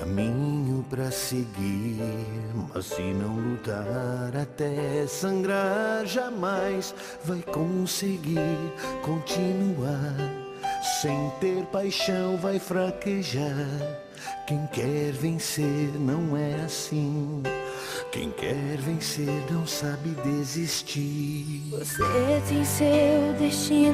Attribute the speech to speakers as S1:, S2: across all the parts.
S1: caminho pra seguir, mas se não lutar até sangrar, jamais vai conseguir continuar. Sem ter paixão vai fraquejar. Quem quer vencer não é assim. Quem quer vencer não sabe desistir.
S2: Você tem seu destino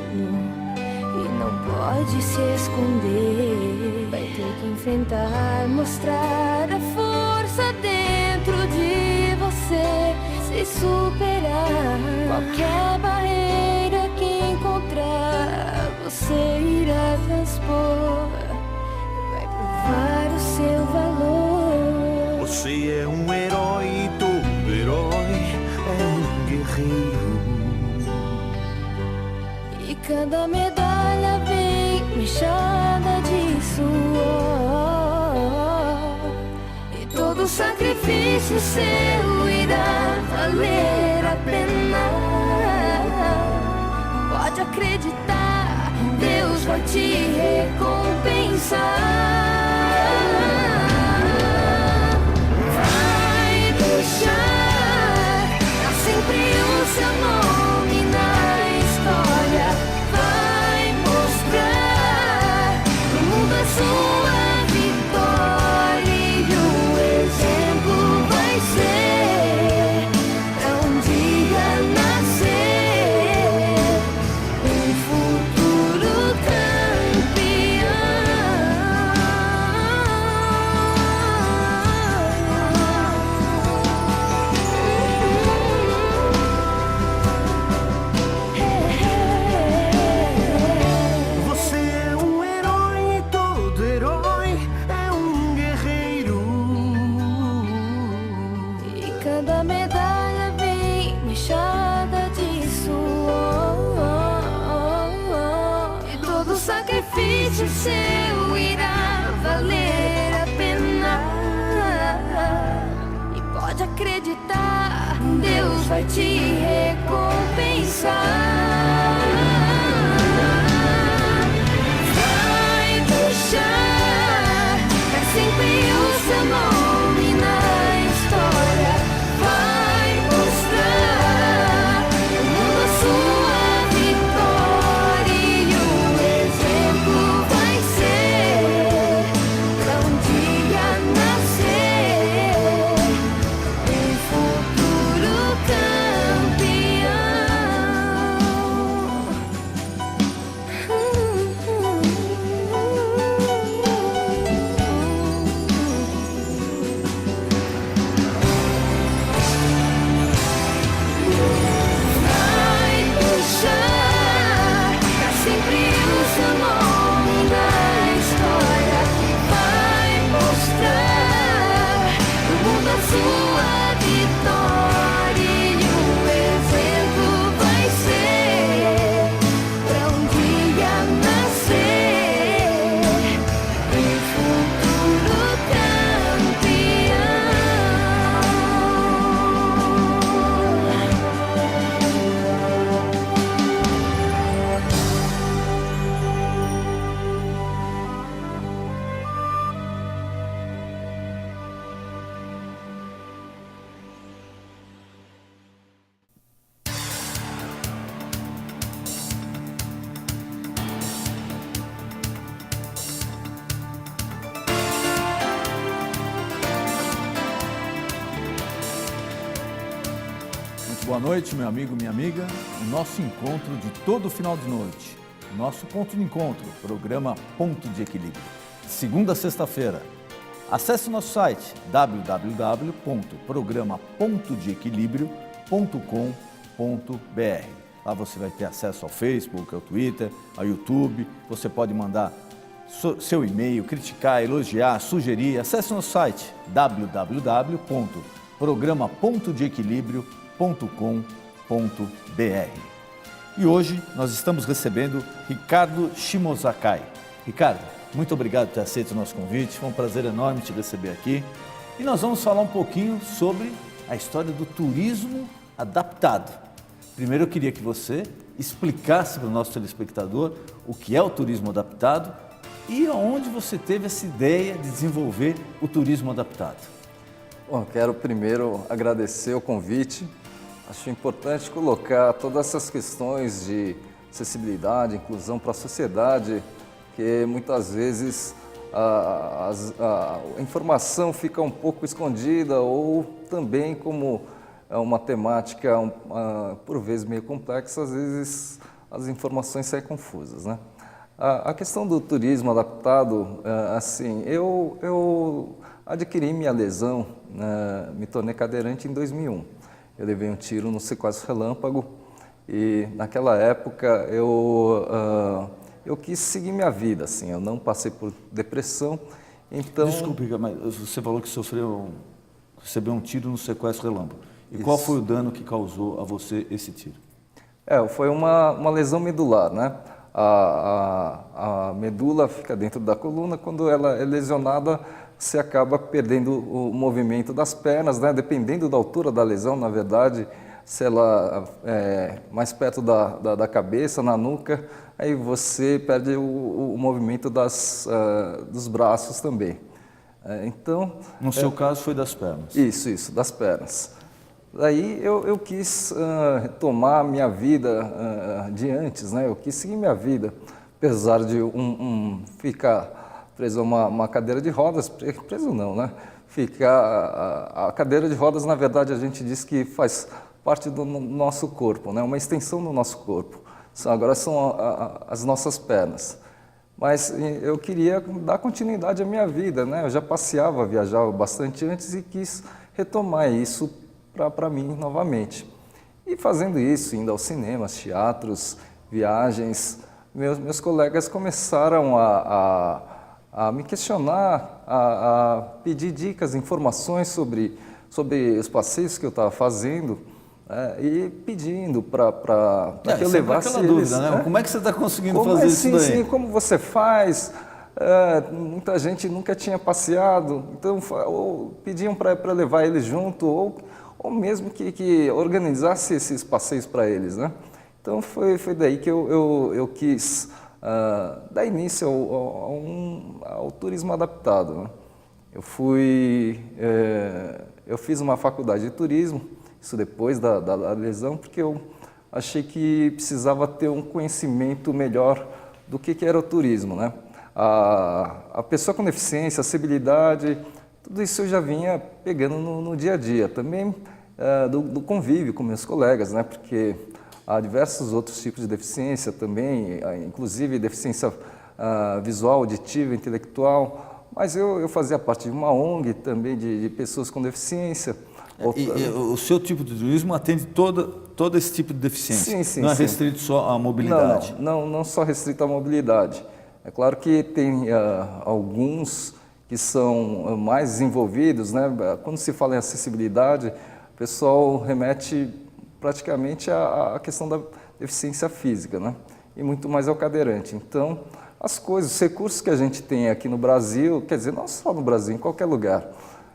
S2: e não pode se esconder. Vai ter que enfrentar, mostrar a força dentro de você. Se superar qualquer barreira que encontrar, você irá transpor. Vai provar o seu valor.
S1: Você é um herói e todo herói é um guerreiro.
S2: E cada medalha vem manchada de suor. E todo sacrifício seu irá valer a pena. Pode acreditar, Deus vai te recompensar. Vai deixar pra sempre o seu nome na história. Vai mostrar pro mundo a sua vitória. E o exemplo vai ser pra um dia nascer um futuro campeão.
S1: Você é um herói e todo herói é um guerreiro.
S2: E cada medalha vem manchada de suor. E todo sacrifício seu irá valer a pena. E pode acreditar, Deus vai te recompensar. Vai deixar pra sempre o seu nome na história. Vai mostrar pro mundo a sua vitória. E o exemplo vai ser pra um dia nascer um futuro campeão. Vai deixar pra sempre o seu nome na história. Vai mostrar pro mundo a sua vitória. E o exemplo vai ser pra um dia nascer um futuro campeão.
S3: Muito boa noite, meu amigo, minha amiga. O nosso encontro de todo final de noite. Nosso ponto de encontro, programa Ponto de Equilíbrio. De segunda a sexta-feira. Acesse o nosso site www.programa.deequilibrio.com.br. Lá você vai ter acesso ao Facebook, ao Twitter, ao YouTube. Você pode mandar seu e-mail, criticar, elogiar, sugerir. Acesse o nosso site www.programa.deequilibrio.com.br. E hoje nós estamos recebendo Ricardo Shimozakai. Ricardo, muito obrigado por ter aceito o nosso convite, foi um prazer enorme te receber aqui. E nós vamos falar um pouquinho sobre a história do turismo adaptado. Primeiro eu queria que você explicasse para o nosso telespectador o que é o turismo adaptado E aonde você teve essa ideia de desenvolver o turismo adaptado?
S4: Bom, quero primeiro agradecer o convite. Acho importante colocar todas essas questões de acessibilidade, inclusão para a sociedade, que muitas vezes a informação fica um pouco escondida ou também como é uma temática por vezes meio complexa, às vezes as informações saem confusas, né? A questão do turismo adaptado, assim, eu adquiri minha lesão, me tornei cadeirante em 2001. Eu levei um tiro no sequestro relâmpago e naquela época eu quis seguir minha vida, assim, eu não passei por depressão, então...
S3: Desculpe, mas você falou que recebeu um tiro no sequestro relâmpago. E qual foi o dano que causou a você esse tiro?
S4: Foi uma lesão medular, né? A medula fica dentro da coluna, quando ela é lesionada, você acaba perdendo o movimento das pernas, né? Dependendo da altura da lesão, na verdade, se ela é mais perto da cabeça, na nuca, aí você perde o movimento dos braços também. Então,
S3: no seu caso foi das pernas?
S4: Isso, das pernas. Daí eu quis retomar a minha vida de antes, né? Eu quis seguir minha vida, apesar de ficar preso a uma cadeira de rodas, preso não, né? A cadeira de rodas, na verdade, a gente diz que faz parte do nosso corpo, né? Uma extensão do nosso corpo. Agora são as nossas pernas. Mas eu queria dar continuidade à minha vida, né? Eu já passeava, viajava bastante antes e quis retomar isso para mim novamente. E fazendo isso, indo aos cinemas, teatros, viagens, meus colegas começaram a me questionar, a pedir dicas, informações sobre os passeios que eu estava fazendo, e pedindo para que eu levasse
S3: aquela
S4: eles.
S3: Dúvida, né? Como é que você está conseguindo fazer
S4: assim,
S3: isso daí?
S4: Sim, como você faz? Muita gente nunca tinha passeado, então ou pediam para levar eles junto, ou mesmo que organizasse esses passeios para eles, né? Então foi daí que eu quis dar início ao turismo adaptado, né? Eu fiz uma faculdade de turismo, isso depois da lesão, porque eu achei que precisava ter um conhecimento melhor do que era o turismo, né? A pessoa com deficiência, acessibilidade, tudo isso eu já vinha pegando no dia a dia, também do convívio com meus colegas, né? Porque há diversos outros tipos de deficiência também, inclusive deficiência visual, auditiva, intelectual, mas eu fazia parte de uma ONG também de pessoas com deficiência.
S3: E o seu tipo de turismo atende todo esse tipo de deficiência?
S4: Sim,
S3: não é restrito só à mobilidade?
S4: Não só restrito à mobilidade. É claro que tem alguns que são mais desenvolvidos, né? Quando se fala em acessibilidade, o pessoal remete praticamente à questão da deficiência física, né? E muito mais ao cadeirante. Então, os recursos que a gente tem aqui no Brasil, quer dizer, não só no Brasil, em qualquer lugar,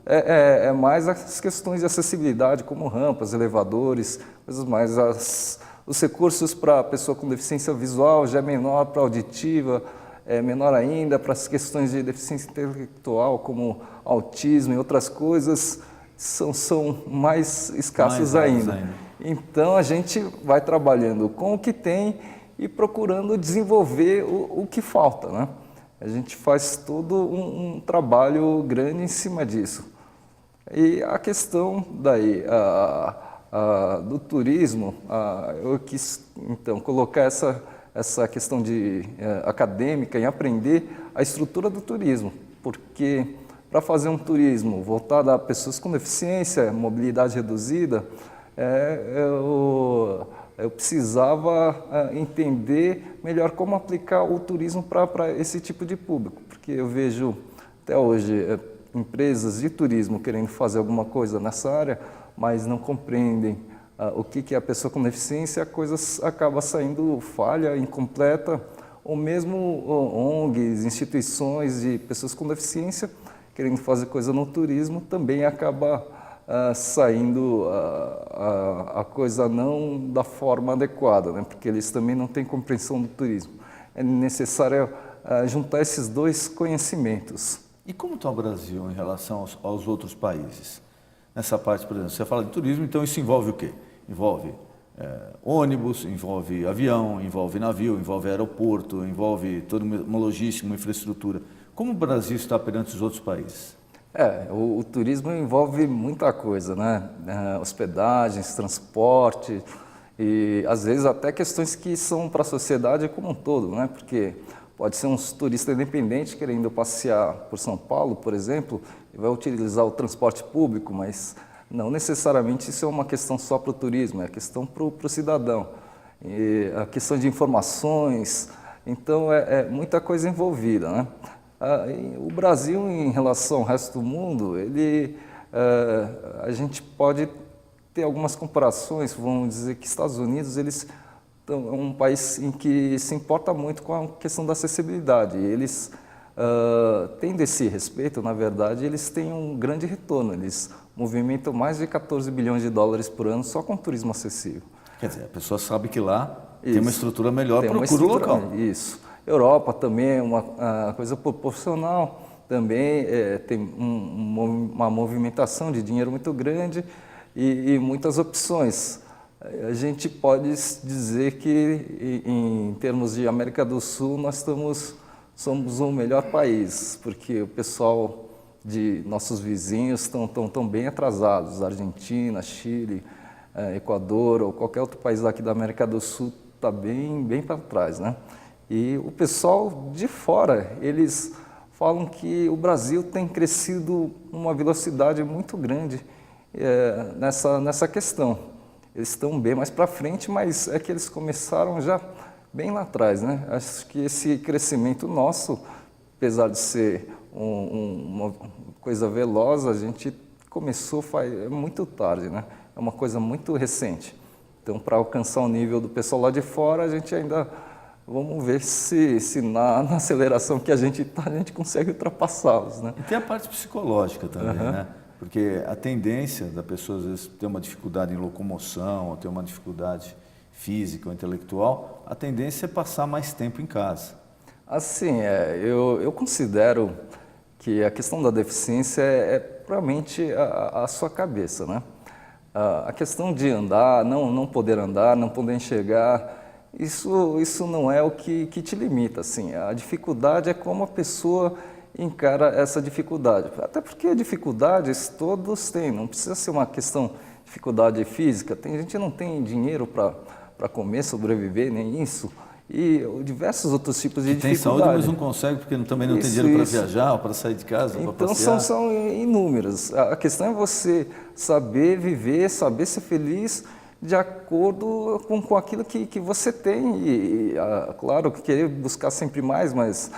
S4: é mais as questões de acessibilidade, como rampas, elevadores, coisas mais. Os recursos para a pessoa com deficiência visual já é menor, para auditiva é menor ainda, para as questões de deficiência intelectual, como autismo e outras coisas, são mais escassos ainda. Então a gente vai trabalhando com o que tem e procurando desenvolver o que falta, né? A gente faz todo um trabalho grande em cima disso. E a questão daí do turismo, eu quis então colocar essa questão acadêmica em aprender a estrutura do turismo, porque para fazer um turismo voltado a pessoas com deficiência, mobilidade reduzida, eu precisava entender melhor como aplicar o turismo para esse tipo de público, porque eu vejo até hoje empresas de turismo querendo fazer alguma coisa nessa área, mas não compreendem o que é a pessoa com deficiência, a coisa acaba saindo falha, incompleta, ou mesmo ONGs, instituições de pessoas com deficiência querendo fazer coisa no turismo, também acaba saindo a coisa não da forma adequada, né? Porque eles também não têm compreensão do turismo. É necessário juntar esses dois conhecimentos.
S3: E como está o Brasil em relação aos outros países? Nessa parte, por exemplo, você fala de turismo, então isso envolve o quê? Envolve ônibus, envolve avião, envolve navio, envolve aeroporto, envolve toda uma logística, uma infraestrutura. Como o Brasil está perante os outros países?
S4: O turismo envolve muita coisa, né? Hospedagens, transporte e às vezes até questões que são para a sociedade como um todo, né? Porque pode ser um turista independente querendo passear por São Paulo, por exemplo, e vai utilizar o transporte público, mas não necessariamente isso é uma questão só para o turismo, é questão para o cidadão. E a questão de informações, então é muita coisa envolvida, né? O Brasil, em relação ao resto do mundo, a gente pode ter algumas comparações. Vamos dizer que Estados Unidos é um país em que se importa muito com a questão da acessibilidade. Eles, tendo esse respeito, na verdade, eles têm um grande retorno. Eles movimentam mais de 14 bilhões de dólares por ano só com turismo acessível.
S3: Quer dizer, a pessoa sabe que lá tem uma estrutura melhor, procura o local.
S4: Isso. Europa também é uma coisa proporcional, também tem uma movimentação de dinheiro muito grande e muitas opções. A gente pode dizer que, em termos de América do Sul, nós somos o melhor país, porque o pessoal de nossos vizinhos estão bem atrasados. Argentina, Chile, Equador ou qualquer outro país daqui da América do Sul está bem para trás, né? E o pessoal de fora, eles falam que o Brasil tem crescido numa velocidade muito grande nessa questão. Eles estão bem mais para frente, mas é que eles começaram já bem lá atrás, né? Acho que esse crescimento nosso, apesar de ser uma coisa veloz, a gente começou muito tarde, né? É uma coisa muito recente. Então, para alcançar o nível do pessoal lá de fora, a gente ainda... Vamos ver se na aceleração que a gente está, a gente consegue ultrapassá-los, né?
S3: E tem a parte psicológica também, né? Porque a tendência da pessoa, às vezes, ter uma dificuldade em locomoção, ou ter uma dificuldade física ou intelectual, a tendência é passar mais tempo em casa.
S4: Assim, eu considero que a questão da deficiência é realmente a sua cabeça, né? A questão de andar, não poder andar, não poder enxergar, isso não é o que te limita, assim. A dificuldade é como a pessoa encara essa dificuldade. Até porque dificuldades todos têm, não precisa ser uma questão de dificuldade física. Tem gente que não tem dinheiro para comer, sobreviver, nem isso. E diversos outros tipos de dificuldade.
S3: Tem saúde, mas não consegue porque também não tem dinheiro para viajar, ou para sair de casa, para passear.
S4: Então são inúmeras. A questão é você saber viver, saber ser feliz de acordo com aquilo que você tem. Claro, querer buscar sempre mais, mas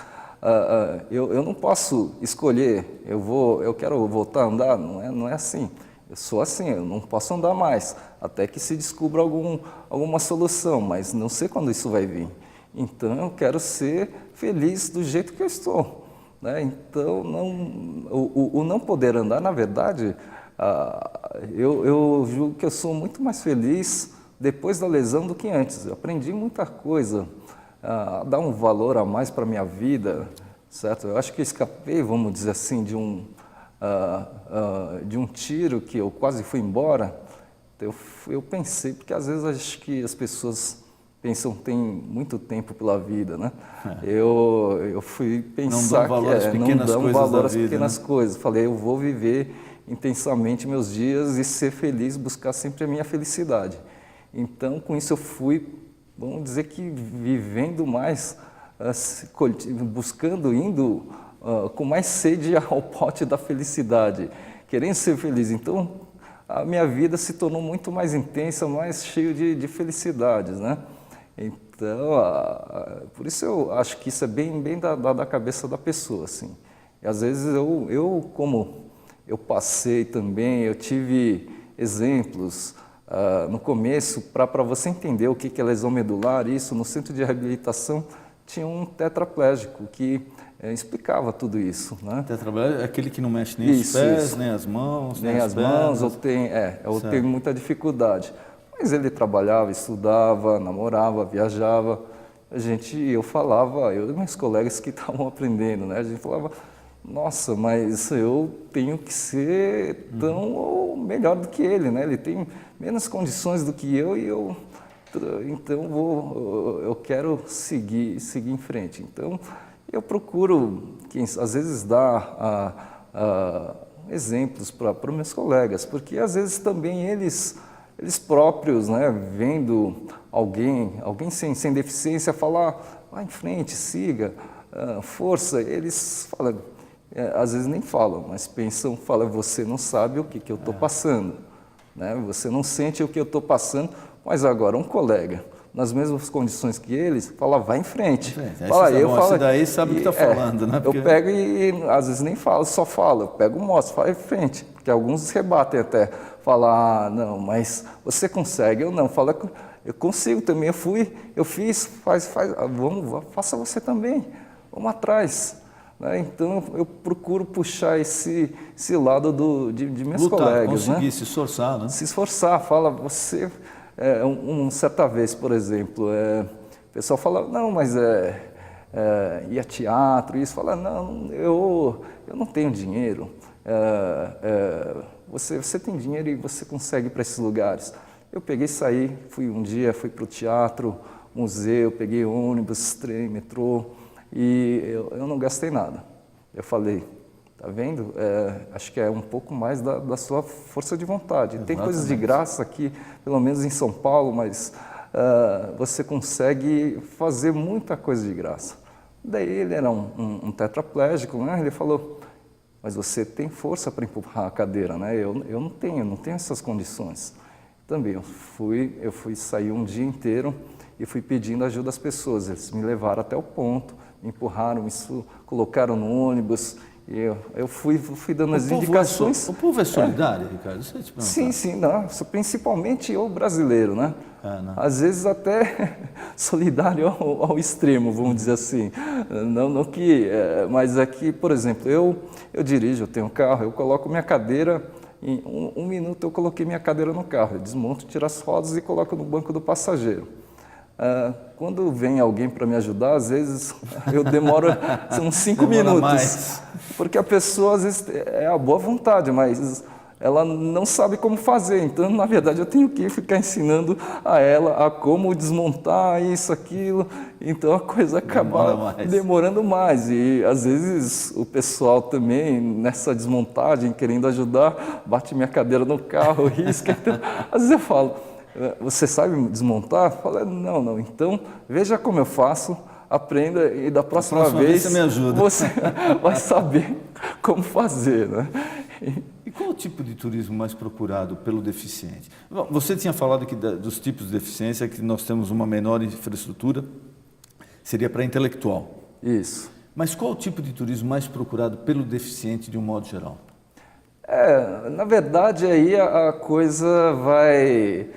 S4: eu não posso escolher, eu quero voltar a andar, não é assim. Eu sou assim, eu não posso andar mais, até que se descubra alguma solução, mas não sei quando isso vai vir. Então, eu quero ser feliz do jeito que eu estou, né? Então, o não poder andar, na verdade, eu julgo que eu sou muito mais feliz depois da lesão do que antes. Eu aprendi muita coisa, a dar um valor a mais para a minha vida, certo? Eu acho que eu escapei, vamos dizer assim, de um tiro que eu quase fui embora. Eu pensei, porque às vezes acho que as pessoas pensam que tem muito tempo pela vida, né? Eu fui pensar
S3: não dão valor às pequenas
S4: coisas. Falei, eu vou viver intensamente meus dias e ser feliz, buscar sempre a minha felicidade. Então, com isso eu fui, vamos dizer que vivendo mais, buscando, indo com mais sede ao pote da felicidade, querendo ser feliz. Então, a minha vida se tornou muito mais intensa, mais cheio de felicidades, né? Então, por isso eu acho que isso é bem da cabeça da pessoa, assim. E às vezes como eu passei também, eu tive exemplos no começo, para você entender o que é lesão medular, isso, no centro de reabilitação tinha um tetraplégico que explicava tudo isso, né?
S3: Tetraplégico é aquele que não mexe nem os pés, nem as mãos,
S4: nem as mãos, ou tem muita dificuldade. Mas ele trabalhava, estudava, namorava, viajava. eu falava, eu e meus colegas que estavam aprendendo, né? A gente falava, nossa, mas eu tenho que ser tão ou melhor do que ele, né? Ele tem menos condições do que eu então eu quero seguir em frente. Então eu procuro, às vezes, dar exemplos para os meus colegas, porque às vezes também eles próprios, né, vendo alguém sem deficiência falar, vá em frente, siga, força, eles falam, às vezes nem falam, mas falam, você não sabe o que eu estou passando, né? Você não sente o que eu estou passando, mas agora um colega, nas mesmas condições que eles, fala, vai em frente.
S3: Fala, esse daí sabe o que está falando, né?
S4: Porque... Eu pego e às vezes nem falo, só falo, eu pego e mostro, fala em frente, porque alguns rebatem até, falam, não, mas você consegue, eu não, fala, eu consigo também, eu fiz, faça você também, vamos atrás. Né? Então eu procuro puxar esse lado de meus colegas.
S3: Conseguir,
S4: né?
S3: se esforçar, né?
S4: Se esforçar, fala, você... certa vez, por exemplo, o pessoal fala, não, mas ia teatro, isso, fala, não, eu não tenho dinheiro, você tem dinheiro e você consegue ir para esses lugares. Eu peguei e saí, fui para o teatro, museu, peguei ônibus, trem, metrô, e eu não gastei nada. Eu falei, tá vendo? Acho que é um pouco mais da sua força de vontade. Tem coisas de graça aqui, pelo menos em São Paulo, mas você consegue fazer muita coisa de graça. Daí ele era um tetraplégico, né? Ele falou, mas você tem força para empurrar a cadeira, né? Eu não tenho essas condições. Também eu fui sair um dia inteiro e fui pedindo ajuda às pessoas. Eles me levaram até o ponto, me empurraram, colocaram no ônibus. E eu fui dando as indicações.
S3: O povo é solidário, Ricardo? Deixa eu te perguntar.
S4: Sim, não, principalmente o brasileiro, né? Às vezes até solidário ao extremo, vamos dizer assim. Não que, mas aqui, por exemplo, eu dirijo, eu tenho um carro, eu coloco minha cadeira, em um minuto eu coloquei minha cadeira no carro, eu desmonto, tiro as rodas e coloco no banco do passageiro. Quando vem alguém para me ajudar, às vezes eu demoro uns 5 minutos,
S3: mais.
S4: Porque a pessoa às vezes é a boa vontade, mas ela não sabe como fazer, então na verdade eu tenho que ficar ensinando a ela a como desmontar isso, aquilo, então a coisa acaba demorando mais e às vezes o pessoal também nessa desmontagem, querendo ajudar, bate minha cadeira no carro, risca, então às vezes eu falo, você sabe desmontar? Fala, não. Então, veja como eu faço, aprenda e da próxima vez
S3: você me ajuda.
S4: Você vai saber como fazer, né?
S3: E qual o tipo de turismo mais procurado pelo deficiente? Bom, você tinha falado aqui dos tipos de deficiência, que nós temos uma menor infraestrutura, seria para intelectual.
S4: Isso.
S3: Mas qual o tipo de turismo mais procurado pelo deficiente de um modo geral?
S4: Na verdade, aí a coisa vai...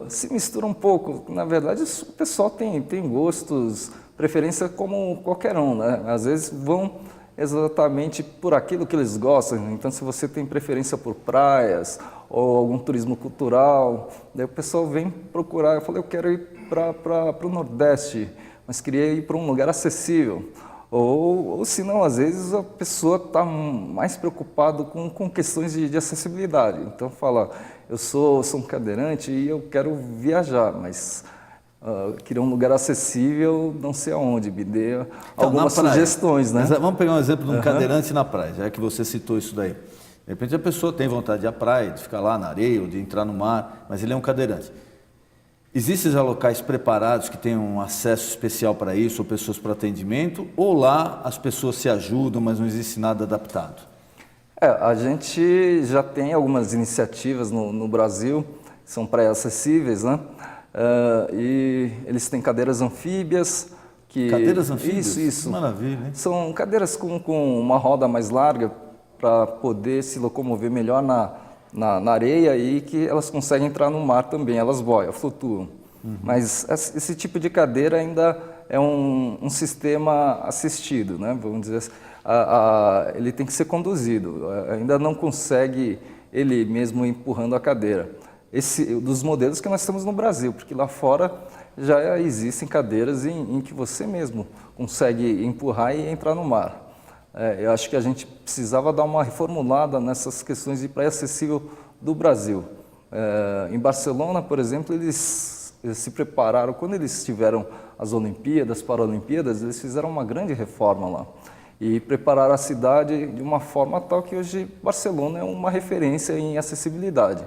S4: se mistura um pouco. Na verdade, o pessoal tem gostos, preferência como qualquer um, né? Às vezes vão exatamente por aquilo que eles gostam. Então, se você tem preferência por praias ou algum turismo cultural, daí o pessoal vem procurar. Eu falei, eu quero ir para o Nordeste, mas queria ir para um lugar acessível. Ou se não, às vezes a pessoa está mais preocupada com questões de acessibilidade. Então fala, eu sou um cadeirante e eu quero viajar, mas queria um lugar acessível, não sei aonde, me dê algumas sugestões, né?
S3: Vamos pegar um exemplo de um cadeirante na praia, já que você citou isso daí. De repente a pessoa tem vontade de ir à praia, de ficar lá na areia ou de entrar no mar, mas ele é um cadeirante. Existem já locais preparados que tenham um acesso especial para isso, ou pessoas para atendimento, ou lá as pessoas se ajudam, mas não existe nada adaptado?
S4: A gente já tem algumas iniciativas no Brasil, que são praias acessíveis, né? E eles têm cadeiras anfíbias.
S3: Cadeiras anfíbias?
S4: Isso.
S3: Maravilha, hein? São
S4: cadeiras com uma roda mais larga para poder se locomover melhor na areia e que elas conseguem entrar no mar também, elas boiam, flutuam. Mas esse tipo de cadeira ainda é um sistema assistido, né? Vamos dizer assim, ele tem que ser conduzido, ainda não consegue ele mesmo empurrando a cadeira. dos modelos que nós temos no Brasil, porque lá fora já existem cadeiras em que você mesmo consegue empurrar e entrar no mar. Eu acho que a gente precisava dar uma reformulada nessas questões de praia acessível do Brasil. Em Barcelona, por exemplo, eles se prepararam, quando eles tiveram as Olimpíadas, Paralimpíadas, eles fizeram uma grande reforma lá e prepararam a cidade de uma forma tal que hoje Barcelona é uma referência em acessibilidade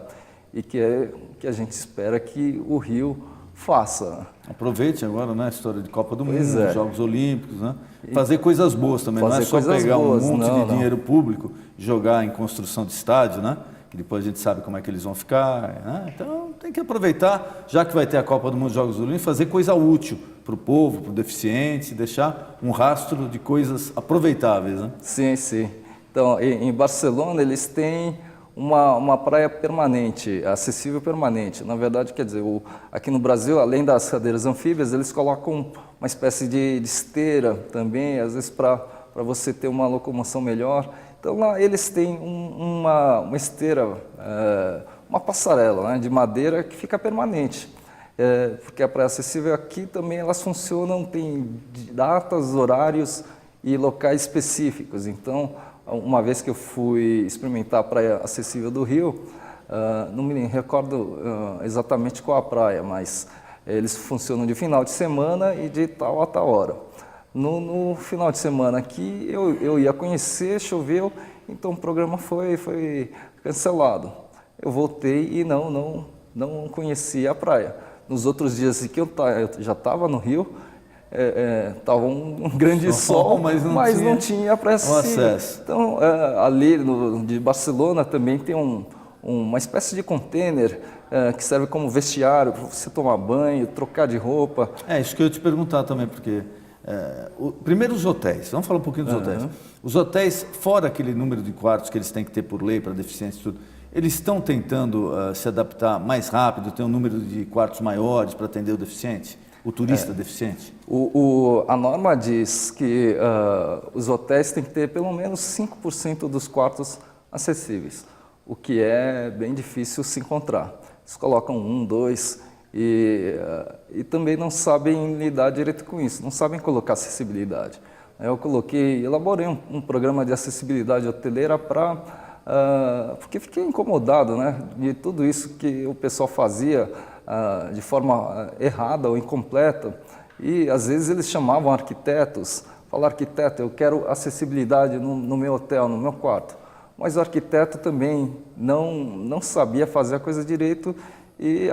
S4: e que é o que a gente espera que o Rio faça.
S3: Aproveite agora, né, a história de Copa do Mundo, Jogos Olímpicos, né? Fazer coisas boas também, não é só pegar um monte de dinheiro público e jogar em construção de estádio, né? Que depois a gente sabe como é que eles vão ficar, né? Então tem que aproveitar, já que vai ter a Copa do Mundo, Jogos Olímpicos, fazer coisa útil para o povo, para o deficiente, deixar um rastro de coisas aproveitáveis, né?
S4: Sim, sim. Então, em Barcelona eles têm uma praia permanente, acessível permanente. Na verdade, quer dizer, aqui no Brasil, além das cadeiras anfíbias, eles colocam uma espécie de esteira também, às vezes para você ter uma locomoção melhor. Então lá eles têm uma esteira, uma passarela, né, de madeira que fica permanente. Porque a praia acessível aqui também elas funcionam, tem datas, horários e locais específicos. Então, uma vez que eu fui experimentar a praia acessível do Rio, não me recordo exatamente qual a praia, mas eles funcionam de final de semana e de tal a tal hora. No final de semana aqui eu ia conhecer, choveu, então o programa foi cancelado. Eu voltei e não conhecia a praia. Nos outros dias que eu já estava no Rio, estava um grande sol, mas não tinha praia acessível. Então, ali de Barcelona também tem uma espécie de container que serve como vestiário para você tomar banho, trocar de roupa.
S3: Isso que eu ia te perguntar também, porque primeiro os hotéis, vamos falar um pouquinho dos hotéis. Os hotéis, fora aquele número de quartos que eles têm que ter por lei para deficientes e tudo, eles estão tentando se adaptar mais rápido, ter um número de quartos maiores para atender o deficiente? O turista deficiente?
S4: A norma diz que os hotéis têm que ter pelo menos 5% dos quartos acessíveis, o que é bem difícil se encontrar. Eles colocam 1, 2 e também não sabem lidar direito com isso, não sabem colocar acessibilidade. Eu elaborei um programa de acessibilidade hoteleira porque fiquei incomodado, né, de tudo isso que o pessoal fazia de forma errada ou incompleta, e às vezes eles chamavam arquitetos, falaram: arquiteto, eu quero acessibilidade no meu hotel, no meu quarto, mas o arquiteto também não sabia fazer a coisa direito, e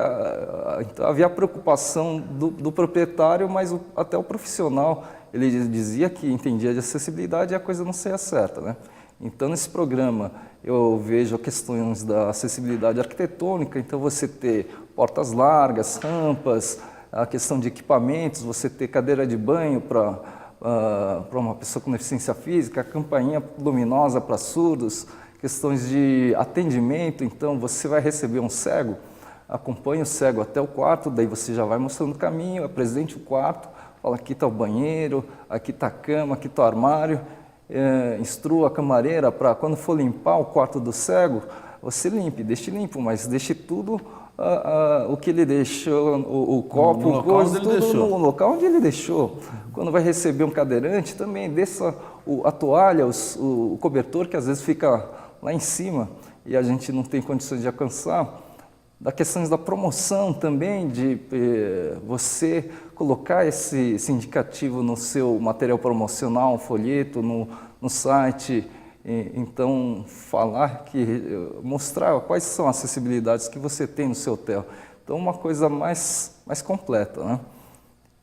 S4: então havia a preocupação do proprietário, mas até o profissional, ele dizia que entendia de acessibilidade e a coisa não saía certa, né? Então, nesse programa, eu vejo questões da acessibilidade arquitetônica, então você ter portas largas, rampas, a questão de equipamentos, você ter cadeira de banho para uma pessoa com deficiência física, campainha luminosa para surdos, questões de atendimento, então você vai receber um cego, acompanha o cego até o quarto, daí você já vai mostrando o caminho, apresente o quarto, fala: aqui está o banheiro, aqui está a cama, aqui está o armário. Instrua a camareira para, quando for limpar o quarto do cego, você deixe limpo, mas deixe tudo o que ele deixou, o copo, o coisa, tudo no local onde ele deixou. Quando vai receber um cadeirante, também desça a toalha, o cobertor, que às vezes fica lá em cima e a gente não tem condições de alcançar. Da questões da promoção também, de você colocar esse indicativo no seu material promocional, um folheto, no site, então mostrar quais são as acessibilidades que você tem no seu hotel. Então, uma coisa mais completa, né?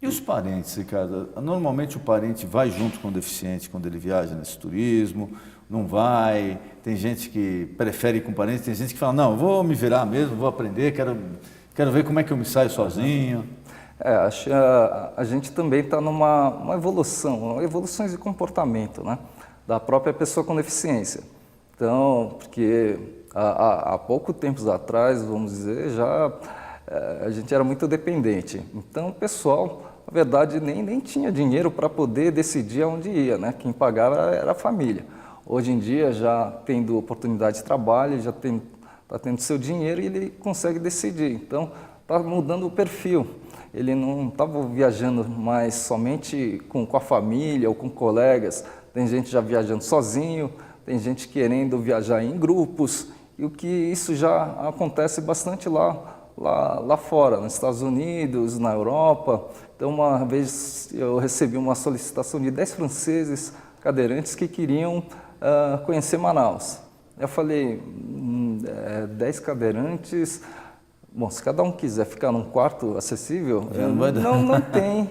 S3: E os parentes, Ricardo? Normalmente o parente vai junto com o deficiente quando ele viaja nesse turismo, não vai, tem gente que prefere ir com parente, tem gente que fala: não, vou me virar mesmo, vou aprender, quero ver como é que eu me saio sozinho.
S4: A gente também está numa evoluções de comportamento, né, da própria pessoa com deficiência. Então, porque há pouco tempo atrás, vamos dizer, a gente era muito dependente. Então, o pessoal, na verdade, nem tinha dinheiro para poder decidir aonde ia, né? Quem pagava era a família. Hoje em dia, já tendo oportunidade de trabalho, já está está tendo seu dinheiro e ele consegue decidir. Então, está mudando o perfil. Ele não estava viajando mais somente com a família ou com colegas. Tem gente já viajando sozinho, tem gente querendo viajar em grupos, e o que isso já acontece bastante lá fora, nos Estados Unidos, na Europa. Então, uma vez eu recebi uma solicitação de 10 franceses cadeirantes que queriam conhecer Manaus. Eu falei, 10 cadeirantes, bom, se cada um quiser ficar num quarto acessível, não tem,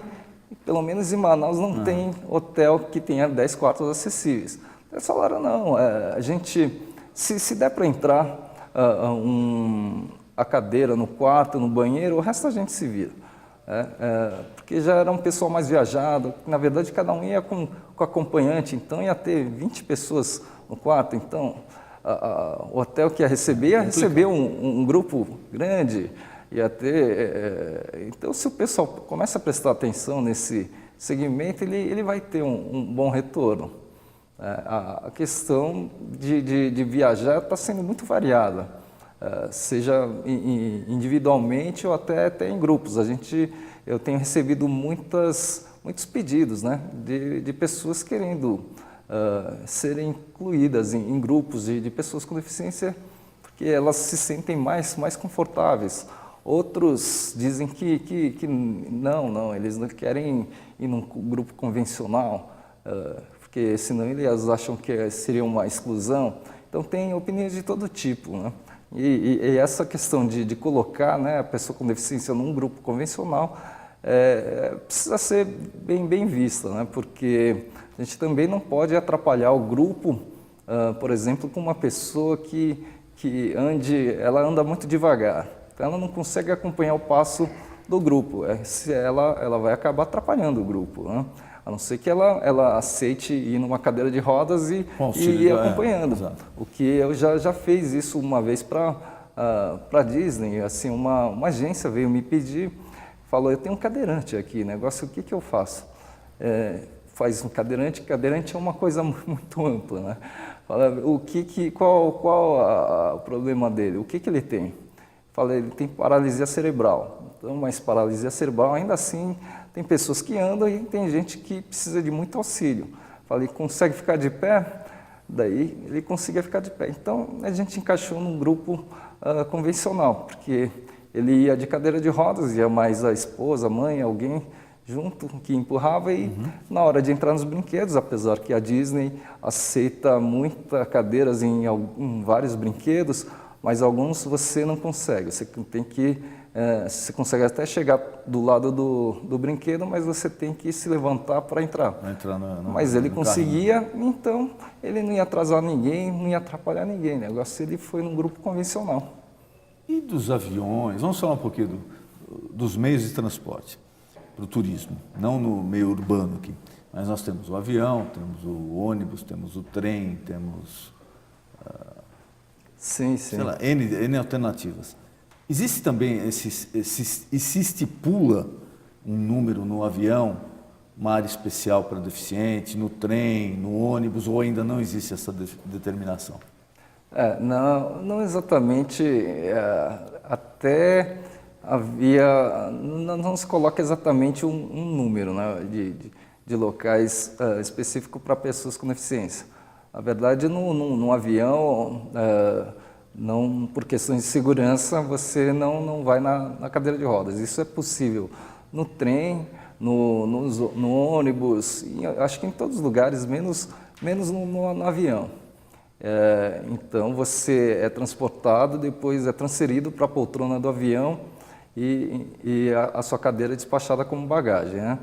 S4: pelo menos em Manaus não tem hotel que tenha 10 quartos acessíveis. Eles falaram, não, a gente, se der para entrar a cadeira no quarto, no banheiro, o resto a gente se vira. Porque já era um pessoal mais viajado, na verdade cada um ia com acompanhante, então ia ter 20 pessoas no quarto, então o hotel que ia receber um grupo grande, ia ter... então se o pessoal começa a prestar atenção nesse segmento, ele vai ter um bom retorno. A questão de viajar está sendo muito variada, seja individualmente ou até em grupos. Eu tenho recebido muitos pedidos, né, de pessoas querendo serem incluídas em grupos de pessoas com deficiência, porque elas se sentem mais confortáveis. Outros dizem que não, eles não querem ir num grupo convencional, porque senão eles acham que seria uma exclusão. Então tem opiniões de todo tipo, né? E essa questão de colocar, né, a pessoa com deficiência num grupo convencional precisa ser bem vista, né? Porque a gente também não pode atrapalhar o grupo, por exemplo, com uma pessoa que ela anda muito devagar, então ela não consegue acompanhar o passo do grupo, ela vai acabar atrapalhando o grupo, né? A não ser que ela aceite ir numa cadeira de rodas e ir acompanhando. O que eu já fiz isso uma vez para a Disney, assim, uma agência veio me pedir, falou, eu tenho um cadeirante aqui, negócio, o que eu faço? Faz um cadeirante é uma coisa muito ampla, né? Fala, qual o problema dele? O que ele tem? Falei, ele tem paralisia cerebral. Então, mas paralisia cerebral, ainda assim, tem pessoas que andam e tem gente que precisa de muito auxílio. Falei, consegue ficar de pé? Daí ele conseguia ficar de pé. Então, a gente encaixou num grupo convencional, porque ele ia de cadeira de rodas, ia mais a esposa, a mãe, alguém junto que empurrava e na hora de entrar nos brinquedos, apesar que a Disney aceita muitas cadeiras em vários brinquedos, mas alguns você não consegue, você tem que... você consegue até chegar do lado do brinquedo, mas você tem que se levantar para entrar. Mas ele conseguia, então ele não ia atrasar ninguém, não ia atrapalhar ninguém. O negócio ele foi num grupo convencional.
S3: E dos aviões? Vamos falar um pouquinho dos meios de transporte para o turismo, não no meio urbano aqui. Mas nós temos o avião, temos o ônibus, temos o trem, temos...
S4: sim.
S3: Sei lá, N alternativas. Existe também, se estipula um número no avião, uma área especial para deficiente, no trem, no ônibus, ou ainda não existe essa determinação?
S4: Não exatamente, até havia, não se coloca exatamente um número, né, de locais específicos para pessoas com deficiência. Na verdade, no avião... não, por questões de segurança, você não vai na cadeira de rodas. Isso é possível no trem, no ônibus, acho que em todos os lugares, menos no avião. Então, você é transportado, depois é transferido para a poltrona do avião e a sua cadeira é despachada como bagagem, né?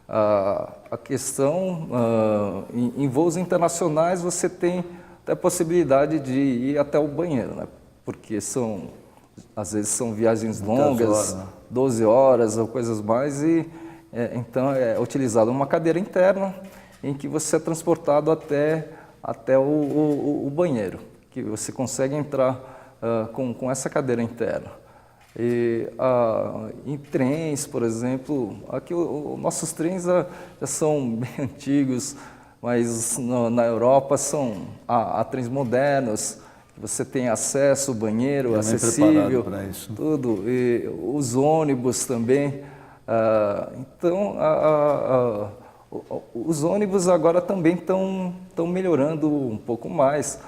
S4: A questão, em voos internacionais, você tem a possibilidade de ir até o banheiro, né? Porque às vezes são viagens longas, 12 horas ou coisas mais, então é utilizada uma cadeira interna em que você é transportado até o banheiro, que você consegue entrar com essa cadeira interna. Em trens, por exemplo, aqui nossos trens já são bem antigos, mas na Europa há trens modernos, você tem acesso, banheiro
S3: bem
S4: acessível,
S3: preparado para isso.
S4: tudo, e os ônibus também. Então, os ônibus agora também estão melhorando um pouco mais,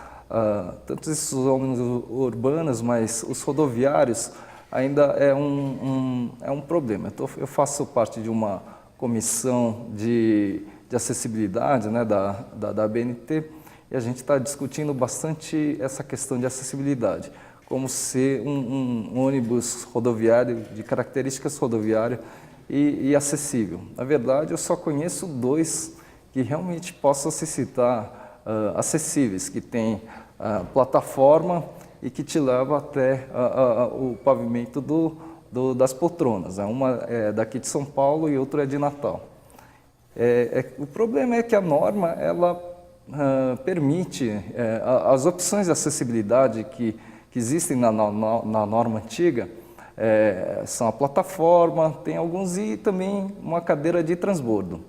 S4: tanto esses ônibus urbanos, mas os rodoviários ainda é um problema. Eu faço parte de uma comissão de acessibilidade, né, da ABNT, e a gente está discutindo bastante essa questão de acessibilidade, como ser um ônibus rodoviário, de características rodoviárias e acessível. Na verdade, eu só conheço 2 que realmente possam se citar acessíveis, que tem plataforma e que te leva até o pavimento das poltronas. Uma é daqui de São Paulo e outra é de Natal. O problema é que a norma ela permite as opções de acessibilidade que existem na norma antiga, são a plataforma, tem alguns e também uma cadeira de transbordo.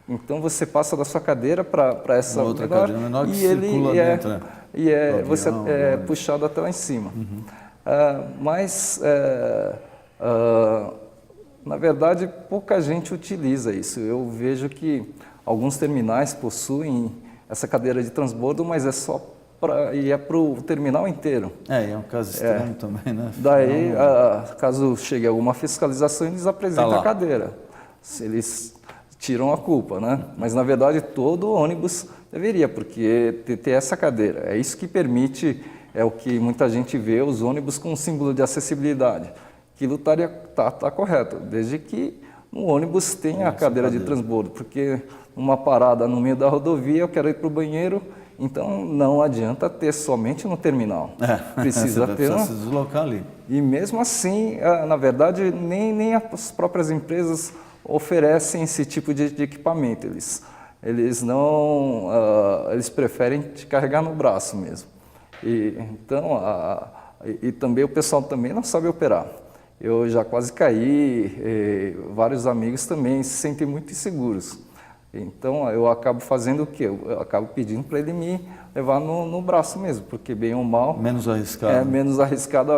S4: Então você passa da sua cadeira para essa
S3: outra cadeira menor que
S4: e
S3: circula
S4: ele
S3: dentro, né?
S4: Você é puxado até lá em cima. Mas na verdade pouca gente utiliza isso. Eu vejo que alguns terminais possuem essa cadeira de transbordo, mas é só para o terminal inteiro.
S3: É um caso estranho também, né?
S4: Daí, caso chegue alguma fiscalização, eles apresentam a cadeira. Eles tiram a culpa, né? Mas, na verdade, todo ônibus deveria, porque ter essa cadeira. É isso que permite, é o que muita gente vê, os ônibus com símbolo de acessibilidade. Aquilo está correto, desde que o ônibus tenha a cadeira de transbordo, porque uma parada no meio da rodovia, eu quero ir para o banheiro, então não adianta ter somente no terminal. Precisa ter.
S3: Precisa se deslocar ali.
S4: E mesmo assim, na verdade, nem as próprias empresas oferecem esse tipo de equipamento. Eles não, eles preferem te carregar no braço mesmo. Então, e também o pessoal também não sabe operar. Eu já quase caí, vários amigos também se sentem muito inseguros. Então, eu acabo fazendo o quê? Eu acabo pedindo para ele me levar no braço mesmo, porque bem ou mal...
S3: Menos arriscado.
S4: Menos arriscado,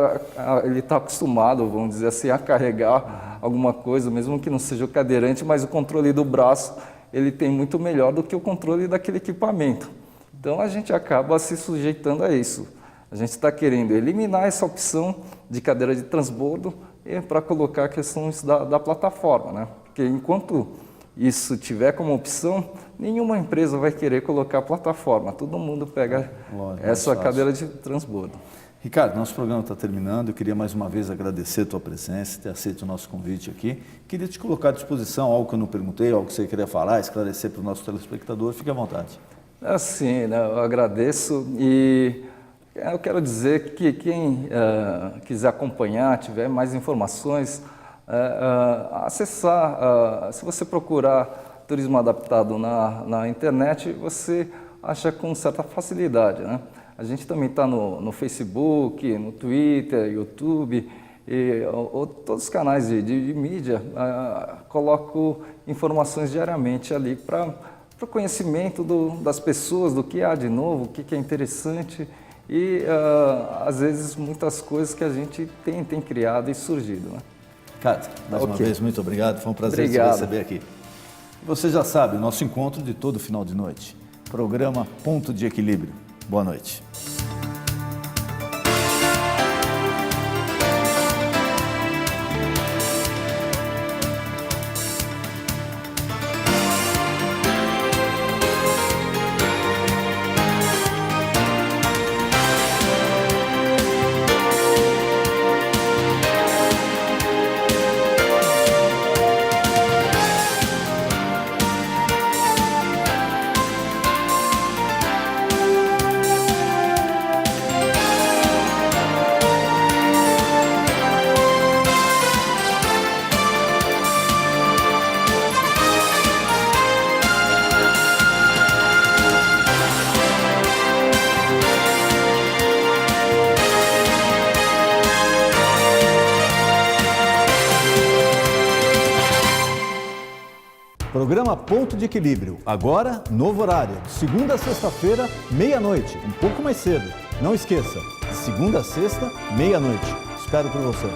S4: ele está acostumado, vamos dizer assim, a carregar alguma coisa, mesmo que não seja o cadeirante, mas o controle do braço, ele tem muito melhor do que o controle daquele equipamento. Então, a gente acaba se sujeitando a isso. A gente está querendo eliminar essa opção de cadeira de transbordo para colocar questões da plataforma, né? Porque enquanto isso tiver como opção, nenhuma empresa vai querer colocar plataforma. Todo mundo pega essa cadeira de transbordo.
S3: Ricardo, nosso programa está terminando. Eu queria mais uma vez agradecer a tua presença, ter aceito o nosso convite aqui. Queria te colocar à disposição algo que eu não perguntei, algo que você queria falar, esclarecer para o nosso telespectador. Fique à vontade.
S4: Sim, né, eu agradeço e eu quero dizer que quem quiser acompanhar, tiver mais informações, acessar, se você procurar turismo adaptado na internet, você acha com certa facilidade, né? A gente também está no Facebook, no Twitter, YouTube, e todos os canais de mídia, coloco informações diariamente ali para o conhecimento das pessoas, do que há de novo, o que é interessante e, às vezes, muitas coisas que a gente tem criado e surgido, né?
S3: Ricardo, mais uma vez, muito obrigado. Foi um prazer te receber aqui. Você já sabe, o nosso encontro de todo final de noite. Programa Ponto de Equilíbrio. Boa noite. Programa Ponto de Equilíbrio. Agora, novo horário. Segunda a sexta-feira, meia-noite, um pouco mais cedo. Não esqueça, de segunda a sexta, meia-noite. Espero por você.